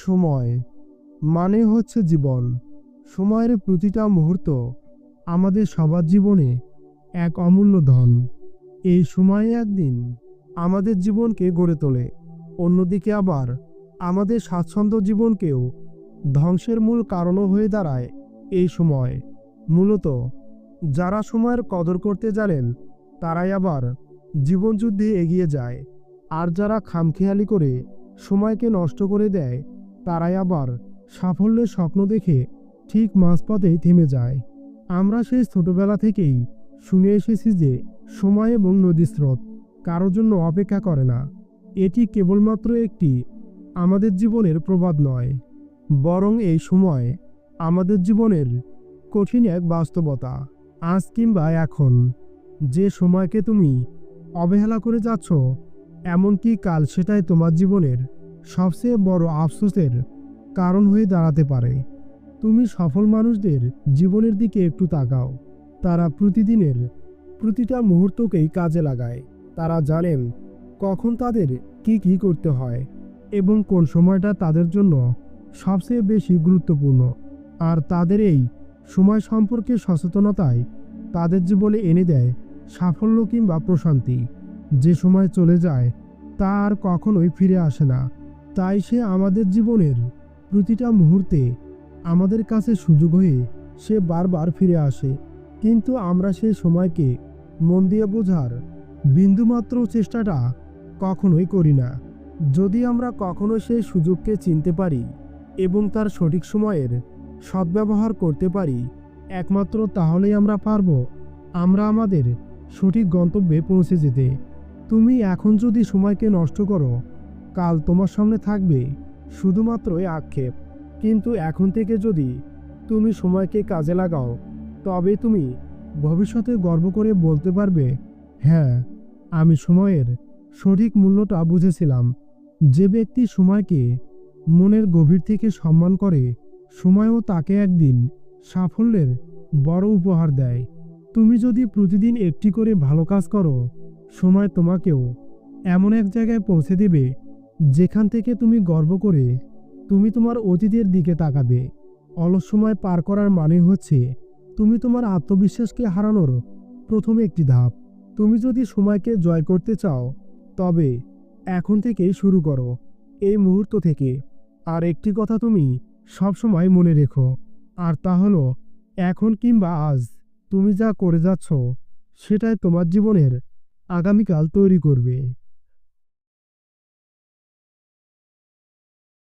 সময় মানে হচ্ছে জীবন। সময়ের প্রতিটা মুহূর্ত আমাদের সবার জীবনে এক অমূল্য ধন। এই সময় একদিন আমাদের জীবনকে গড়ে তোলে, অন্যদিকে আবার আমাদের স্বাচ্ছন্দ্য জীবনকেও ধ্বংসের মূল কারণও হয়ে দাঁড়ায়। এই সময় মূলত যারা সময়ের কদর করতে জানেন তারাই আবার জীবনযুদ্ধে এগিয়ে যায়, আর যারা খামখেয়ালি করে সময়কে নষ্ট করে দেয় তারাই আবার সাফল্যের স্বপ্ন দেখে ঠিক মাঝপথেই থেমে যায়। আমরা সেই ছোটবেলা থেকেই শুনে এসেছি যে সময় এবং নদীর স্রোত কারোর জন্য অপেক্ষা করে না। এটি কেবলমাত্র একটি আমাদের জীবনের প্রবাদ নয়, বরং এই সময় আমাদের জীবনের কঠিন এক বাস্তবতা। আজ কিংবা এখন যে সময়কে তুমি অবহেলা করে যাচ্ছ, এমনকি কাল সেটাই তোমার জীবনের সবচেয়ে বড় আফসোসের কারণ হয়ে দাঁড়াতে পারে। তুমি সফল মানুষদের জীবনের দিকে একটু তাকাও। তারা প্রতিদিনের প্রতিটা মুহূর্তকেই কাজে লাগায়। তারা জানেন কখন তাদের কি করতে হয় এবং কোন সময়টা তাদের জন্য সবচেয়ে বেশি গুরুত্বপূর্ণ। আর তাদের এই সময় সম্পর্কে সচেতনতাই তাদের জীবনে এনে দেয় সাফল্য কিংবা প্রশান্তি। যে সময় চলে যায় তা আর কখনোই ফিরে আসে না, তাই সে আমাদের জীবনের প্রতিটা মুহূর্তে আমাদের কাছে সুযোগ হয়ে সে বারবার ফিরে আসে। কিন্তু আমরা সেই সময়কে মন দিয়ে বোঝার বিন্দুমাত্র চেষ্টাটা কখনোই করি না। যদি আমরা কখনো সেই সুযোগকে চিনতে পারি এবং তার সঠিক সময়ের সদ্ব্যবহার করতে পারি, একমাত্র তাহলেই আমরা পারব আমরা আমাদের সঠিক গন্তব্যে পৌঁছে যেতে। তুমি এখন যদি সময়কে নষ্ট করো, কাল তোমার সামনে থাকবে শুধুমাত্রই আক্ষেপ। কিন্তু এখন থেকে যদি তুমি সময়কে কাজে লাগাও, তবে তুমি ভবিষ্যতে গর্ব করে বলতে পারবে, হ্যাঁ, আমি সময়ের সঠিক মূল্যটা বুঝেছিলাম। যে ব্যক্তি সময়কে মনের গভীর থেকে সম্মান করে, সময়ও তাকে একদিন সাফল্যের বড় উপহার দেয়। তুমি যদি প্রতিদিন একটি করে ভালো কাজ করো, সময় তোমাকেও এমন এক জায়গায় পৌঁছে দেবে যেখান থেকে তুমি গর্ব করে তুমি তোমার অতীতের দিকে তাকাবে। অলস সময় পার করার মানে হচ্ছে তুমি তোমার আত্মবিশ্বাসকে হারানোর প্রথম একটি ধাপ। তুমি যদি সময়কে জয় করতে চাও, তবে এখন থেকেই শুরু করো, এই মুহূর্ত থেকে। আর একটি কথা তুমি সবসময় মনে রেখো, আর তা হলো এখন কিংবা আজ তুমি যা করে যাচ্ছ সেটাই তোমার জীবনের আগামীকাল তৈরি করবে।